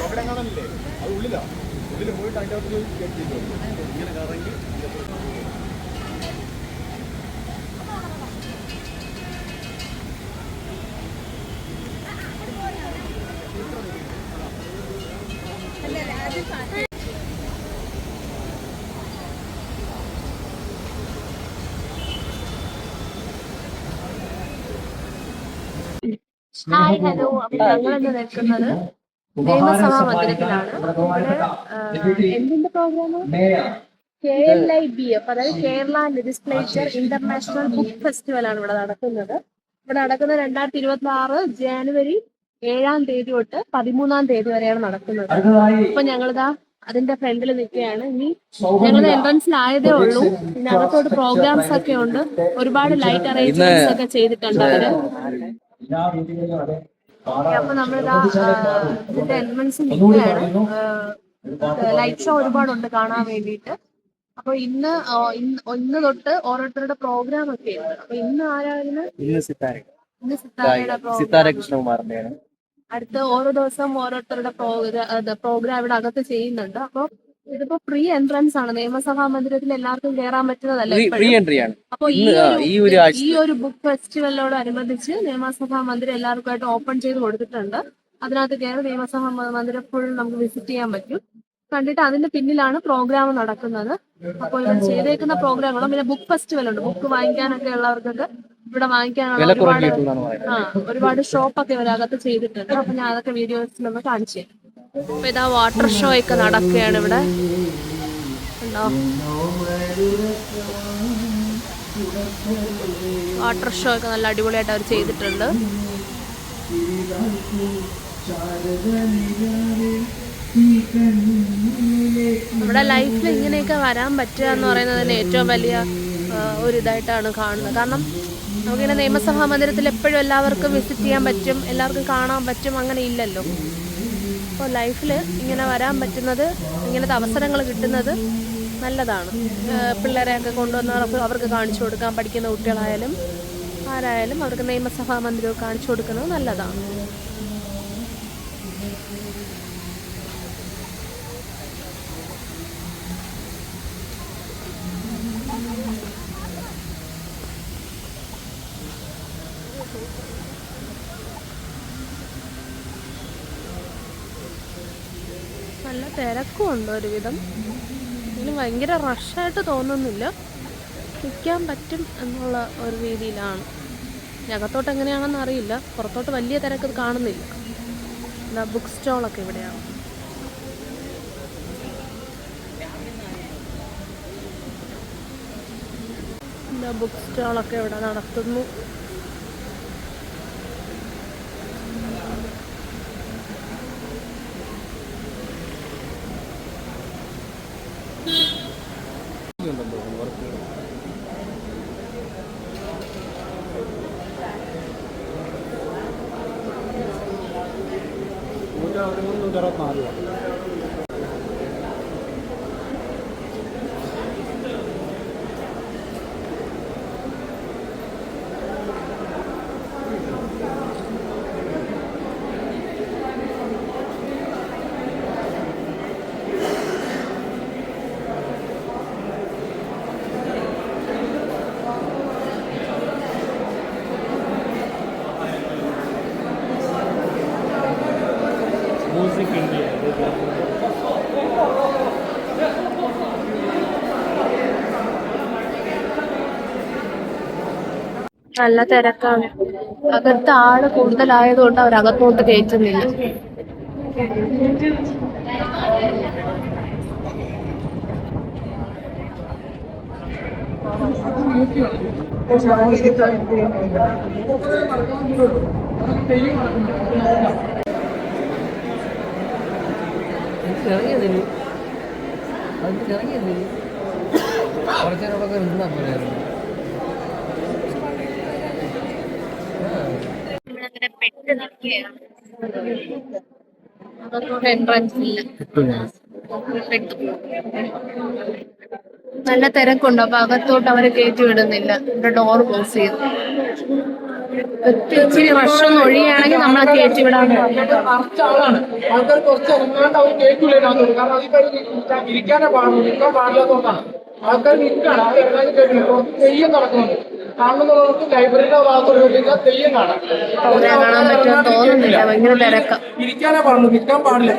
അവിടെ കാണാനില്ലേ അത് ഉള്ളിലാ ഉള്ളിൽ പോയിട്ട് അതിൻ്റെ അകത്ത് ഇങ്ങനെ കറങ്ങി ഹായ് ഹലോ. അപ്പൊ ഞങ്ങളിന്ന് നിൽക്കുന്നത് നിയമസഭാ മന്ദിരത്തിലാണ്. ഇവിടെ എന്തിന്റെ പ്രോഗ്രാം? KLIBF, അതായത് Kerala legislature international book festival ആണ് ഇവിടെ നടക്കുന്നത്. ഇവിടെ നടക്കുന്നത് 2026 ജനുവരി 7-ാം തീയതി തൊട്ട് 13-ാം തീയതി വരെയാണ് നടക്കുന്നത്. അപ്പൊ ഞങ്ങളിതാ അതിന്റെ ഫ്രണ്ടിൽ നിൽക്കുകയാണ്. ഇനി ഞങ്ങളുടെ എൻട്രൻസിലായതേ ഉള്ളൂ. പിന്നെ അകത്തോട്ട് പ്രോഗ്രാംസ് ഒക്കെ ഉണ്ട്. ഒരുപാട് ലൈറ്റ് അറേഞ്ച്മെന്റ്സ് ഒക്കെ ചെയ്തിട്ടുണ്ട് അവര്. അപ്പൊ നമ്മളിതാ ഇതിന്റെ എൻട്രൻസ് നിൽക്കുകയാണ്. ലൈറ്റ് ഷോ ഒരുപാടുണ്ട് കാണാൻ വേണ്ടിയിട്ട്. അപ്പൊ ഇന്ന് തൊട്ട് ഓരോരുത്തരുടെ പ്രോഗ്രാം ഒക്കെ ഉണ്ട്. അപ്പൊ ഇന്ന് ആരായിരുന്നു? ഇന്ന് സിത്താരയുടെ പ്രോഗ്രാം. അടുത്ത ഓരോ ദിവസം ഓരോരുത്തരുടെ പ്രോഗ്രാം ഇവിടെ അകത്ത് ചെയ്യുന്നുണ്ട്. അപ്പൊ ഇതിപ്പോ ഫ്രീ എൻട്രൻസ് ആണ്. നിയമസഭാ മന്ദിരത്തിൽ എല്ലാവർക്കും കയറാൻ പറ്റുന്നതല്ല. അപ്പൊ ഈ ഒരു ബുക്ക് ഫെസ്റ്റിവലിനോടനുബന്ധിച്ച് നിയമസഭാ മന്ദിരം എല്ലാവർക്കുമായിട്ട് ഓപ്പൺ ചെയ്ത് കൊടുത്തിട്ടുണ്ട്. അതിനകത്ത് കയറി നിയമസഭാ മന്ദിരം ഫുൾ നമുക്ക് വിസിറ്റ് ചെയ്യാൻ പറ്റും. കണ്ടിട്ട് അതിന്റെ പിന്നിലാണ് പ്രോഗ്രാം നടക്കുന്നത്. അപ്പോൾ ഇവർ ചെയ്തേക്കുന്ന പ്രോഗ്രാമുകളും പിന്നെ ബുക്ക് ഫെസ്റ്റിവൽ ഉണ്ട്. ബുക്ക് വാങ്ങിക്കാനൊക്കെ ഉള്ളവർക്കൊക്കെ ഇവിടെ വാങ്ങിക്കാനുള്ള ഒരുപാട് ഷോപ്പൊക്കെ ഇവരകത്ത് ചെയ്തിട്ടുണ്ട്. അപ്പൊ ഞാൻ അതൊക്കെ വീഡിയോസിലൊന്ന് കാണിച്ചു തരാം. അപ്പൊ ഇതാ വാട്ടർ ഷോ ഒക്കെ നടക്കുകയാണ് ഇവിടെ. ഉണ്ടോ? വാട്ടർ ഷോ ഒക്കെ നല്ല അടിപൊളിയായിട്ട് അവർ ചെയ്തിട്ടുണ്ട്. നമ്മുടെ ലൈഫിൽ ഇങ്ങനെയൊക്കെ വരാൻ പറ്റുക എന്ന് പറയുന്നത് തന്നെ ഏറ്റവും വലിയ ഒരു ഇതായിട്ടാണ് കാണുന്നത്. കാരണം നമുക്കിങ്ങനെ നിയമസഭാ മന്ദിരത്തിൽ എപ്പോഴും എല്ലാവർക്കും വിസിറ്റ് ചെയ്യാൻ പറ്റും, എല്ലാവർക്കും കാണാൻ പറ്റും, അങ്ങനെ ഇല്ലല്ലോ. അപ്പോൾ ലൈഫിൽ ഇങ്ങനെ വരാൻ പറ്റുന്നത്, ഇങ്ങനത്തെ അവസരങ്ങൾ കിട്ടുന്നത് നല്ലതാണ്. പിള്ളേരെയൊക്കെ കൊണ്ടുവന്ന് അവർക്ക് കാണിച്ചു കൊടുക്കാൻ, പഠിക്കുന്ന കുട്ടികളായാലും ആരായാലും അവർക്ക് നിയമസഭാ മന്ദിരമൊക്കെ കാണിച്ചു കൊടുക്കുന്നത് നല്ലതാണ്. നല്ല തിരക്കും ഉണ്ട് ഒരുവിധം. ഇതിന് ഭയങ്കര റഷായിട്ട് തോന്നുന്നില്ല, നിൽക്കാൻ പറ്റും എന്നുള്ള ഒരു രീതിയിലാണ്. അകത്തോട്ട് എങ്ങനെയാണെന്ന് അറിയില്ല. പുറത്തോട്ട് വലിയ തിരക്ക് കാണുന്നില്ല. എന്താ ബുക്ക് സ്റ്റോളൊക്കെ ഇവിടെയാണ്. എന്താ ബുക്ക് സ്റ്റോളൊക്കെ ഇവിടെ നടത്തുന്നു. നല്ല തിരക്കാണ്. അകത്ത് ആള് കൂടുതലായതുകൊണ്ട് അവരകത്തോട്ട് കയറ്റുന്നില്ല. കുറച്ചേരൊക്കെ നിന്നാ പോലെയായിരുന്നു. നല്ല തിരക്കുണ്ട്. അപ്പൊ അകത്തോട്ട് അവര് കയറ്റി വിടുന്നില്ല. ഇവിടെ ഡോർ ക്ലോസ് ചെയ്തു. ഇച്ചിരി റഷൊന്നും ഒഴിയുകയാണെങ്കിൽ നമ്മളെ കയറ്റി വിടാൻ നിറച്ച ആളാണ്. ആൾക്കാർ കുറച്ച് ഇറങ്ങാണ്ട് അവർ കേൾക്കില്ലാന്ന്, കാരണം അതിൽ ഇരിക്കാനേ പാടുള്ളൂ, നിൽക്കാൻ പാടില്ലാത്തതുകൊണ്ടാണ് ആൾക്കാർ നിൽക്കുകയാണ്. അത് ഇറങ്ങാൻ കേട്ടില്ല. കുറച്ച് തെയ്യം നടക്കുന്നുണ്ട്. കാണുന്നവർക്ക് ലൈബ്രറിയുടെ ഭാഗത്തോട്ട് തെയ്യം കാണാം. കാണാൻ പറ്റുമെന്ന് തോന്നുന്നില്ല, ഭയങ്കര തിരക്കാം. ഇരിക്കാനേ പാടുള്ളൂ, നിൽക്കാൻ പാടില്ല.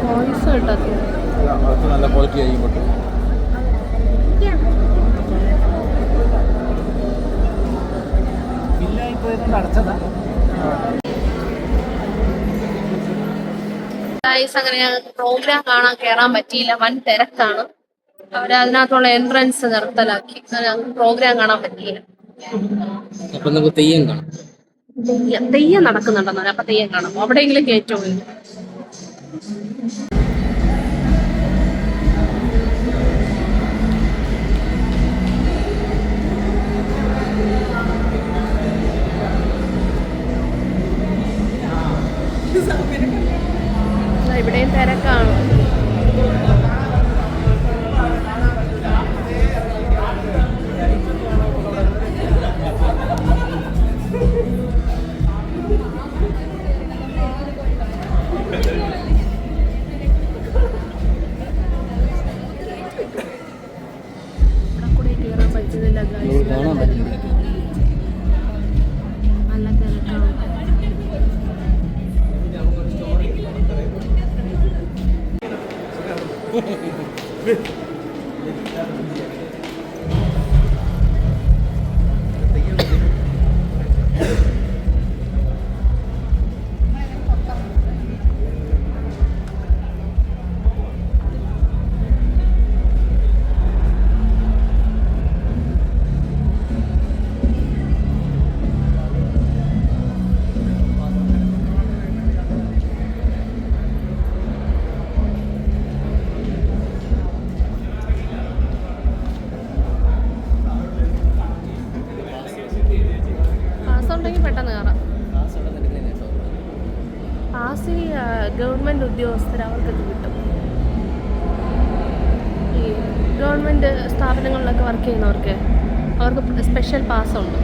വോയിസ് കേട്ടോ നല്ല ക്വാളിറ്റി ആയി ഇങ്ങോട്ട്. അങ്ങനെ ഞങ്ങൾക്ക് പ്രോഗ്രാം കാണാൻ കയറാൻ പറ്റിയില്ല, വൻ തിരക്കാണ്. അവരതിനകത്തുള്ള എൻട്രൻസ് നിർത്തലാക്കി, ഞങ്ങൾക്ക് പ്രോഗ്രാം കാണാൻ പറ്റിയില്ല. അപ്പൊ നമുക്ക് തെയ്യം കാണാം. തെയ്യം നടക്കുന്നുണ്ടെന്നാണ്, അപ്പൊ തെയ്യം കാണാം. അവിടെയെങ്കിലും കയറ്റുമോ? ഇവിടെയും തിരക്കാണ്. ഇവിടെ കൂടെ കയറാൻ പറ്റുന്നില്ല, കാണാൻ പറ്റില്ല. നല്ല തിരക്കാണ്. ഉണ്ടെങ്കിൽ പെട്ടെന്ന് കയറാം. പാസ് ഈ ഗവൺമെൻറ് ഉദ്യോഗസ്ഥർ അവർക്കൊക്കെ കിട്ടും. ഈ ഗവൺമെൻറ് സ്ഥാപനങ്ങളിലൊക്കെ വർക്ക് ചെയ്യുന്നവർക്ക് അവർക്ക് സ്പെഷ്യൽ പാസ്സുണ്ട്.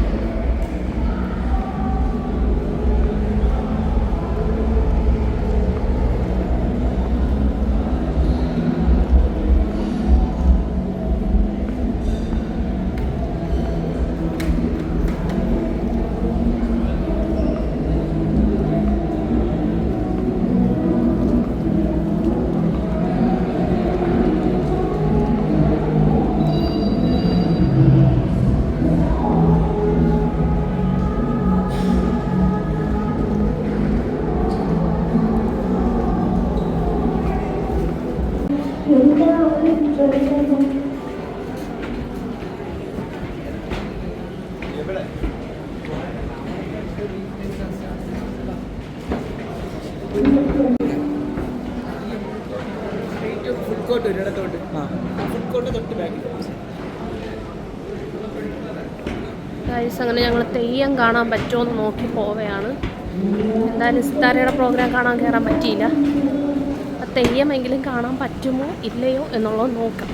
ഫുഡ് കോർട്ട് ഒരിടത്തോട്ട്, ഫുഡ് കോർട്ട് തൊട്ട് ബാക്കിൽ. അങ്ങനെ ഞങ്ങൾ തെയ്യം കാണാൻ പറ്റുമോ എന്ന് നോക്കി പോവുകയാണ്. എന്തായാലും സിത്താരയുടെ പ്രോഗ്രാം കാണാൻ കയറാൻ പറ്റിയില്ല. ആ തെയ്യമെങ്കിലും കാണാൻ പറ്റുമോ ഇല്ലയോ എന്നുള്ളത് നോക്കാം.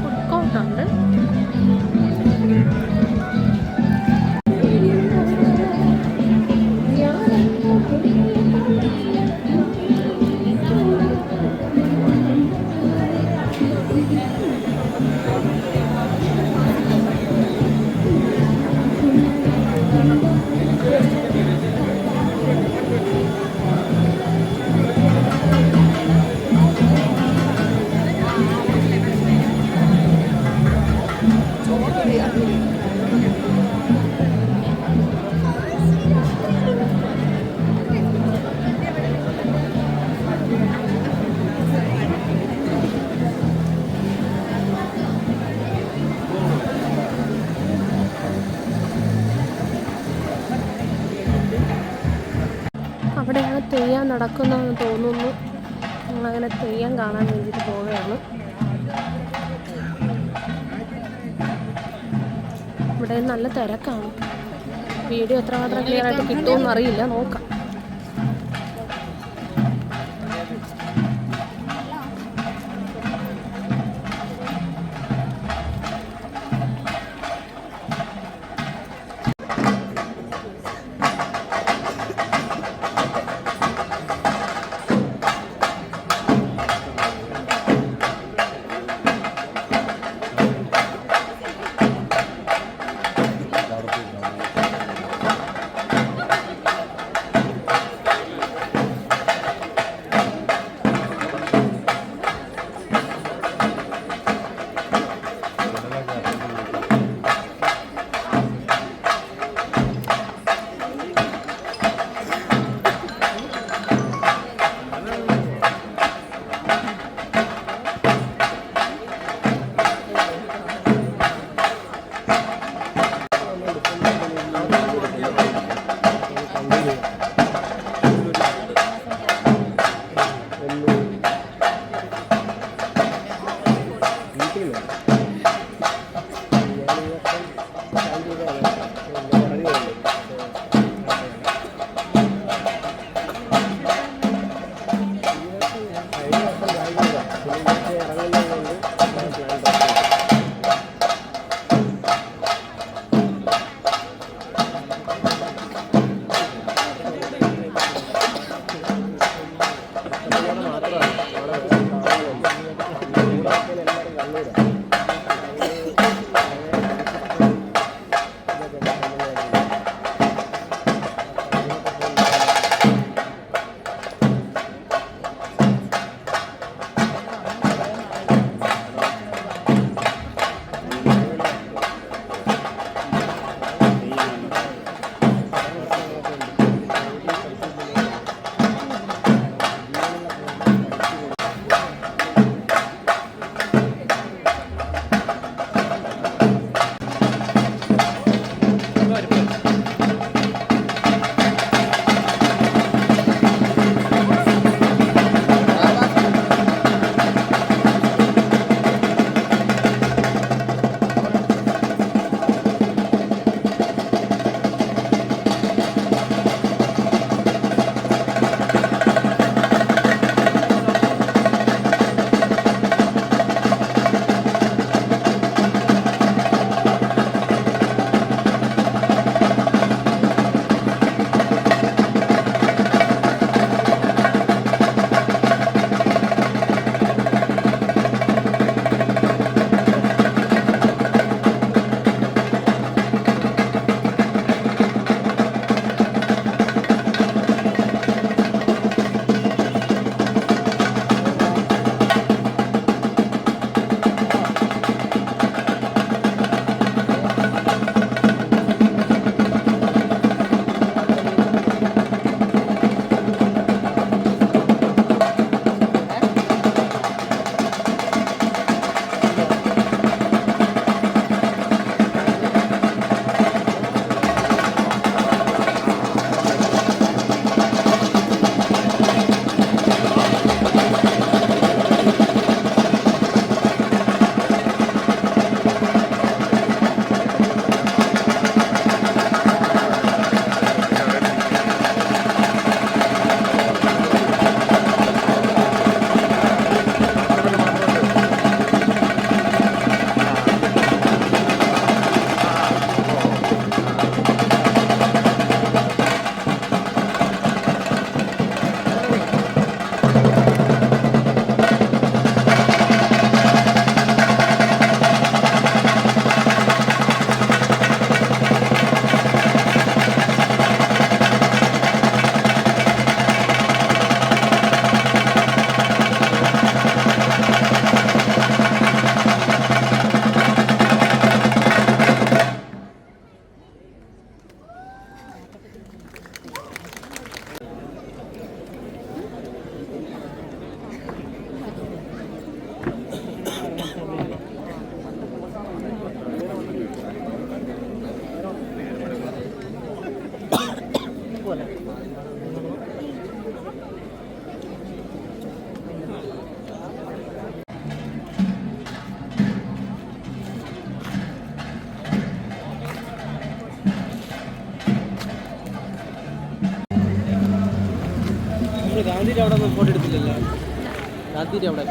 ഫുഡ് കോർട്ടുണ്ട്. അവിടെയാണ് തെയ്യം നടക്കുന്നതെന്ന് തോന്നുന്നു. നമ്മളങ്ങനെ തെയ്യം കാണാൻ വേണ്ടിയിട്ട് പോവുകയാണ്. ഇവിടെ നല്ല തിരക്കാണ്. വീഡിയോ എത്രമാത്രം ക്ലിയർ ആയിട്ട് കിട്ടുമെന്ന് അറിയില്ല, നോക്കാം. നമ്മൾ ഗാന്ധിയുടെ അവിടെ ഒന്നും ഫോട്ടോ എടുത്തില്ലല്ലോ. ഗാന്ധിയുടെ അവിടെ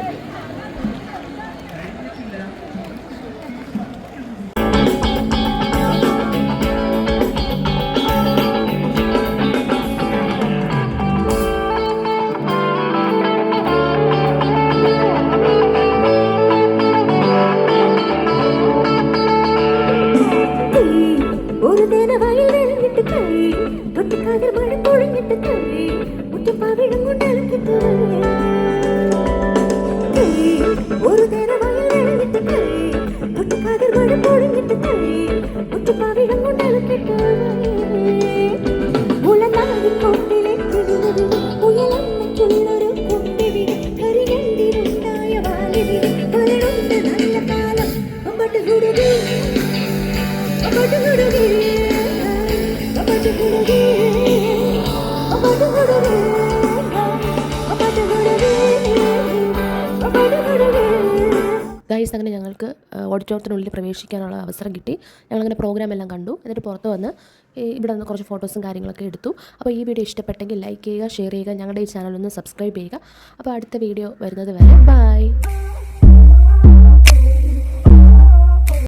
ഒരു നേര വയൽ വെള്ളിട്ട് കൈ തൊട്ടിക്കാതിൽ മഴ പൊഴിഞ്ഞിട്ട് കൈ മുറ്റപ്പാവിടം കൊണ്ടലക്കിട്ട് ഒരു നേര വയൽ വെള്ളിട്ട് കൈ തൊട്ടിക്കാതിൽ മഴ പൊഴിഞ്ഞിട്ട് കൈ മുറ്റപ്പാവിടം കൊണ്ടലക്കിട്ട് മുളനാടി കൊണ്ടിലെ കിടുന്നത് ഉയലമ്മയ്ക്കുള്ളൊരു കൊണ്ടിവിടെ കരികണ്ടിലുണ്ടായ വാലിവിടെ തൊലടുണ്ട് നല്ല കാലം അമ്പട്ട് ഹുരുതി ഗൈസ്, അങ്ങനെ ഞങ്ങൾക്ക് ഓഡിറ്റോറിയത്തിനുള്ളിൽ പ്രവേശിക്കാനുള്ള അവസരം കിട്ടി. ഞങ്ങളങ്ങനെ പ്രോഗ്രാം എല്ലാം കണ്ടു. എന്നിട്ട് പുറത്ത് വന്ന് ഇവിടെ നിന്ന് കുറച്ച് ഫോട്ടോസും കാര്യങ്ങളൊക്കെ എടുത്തു. അപ്പോൾ ഈ വീഡിയോ ഇഷ്ടപ്പെട്ടെങ്കിൽ ലൈക്ക് ചെയ്യുക, ഷെയർ ചെയ്യുക, ഞങ്ങളുടെ ഈ ചാനൽ ഒന്ന് സബ്സ്ക്രൈബ് ചെയ്യുക. അപ്പോൾ അടുത്ത വീഡിയോ വരുന്നത് വരെ ബൈ.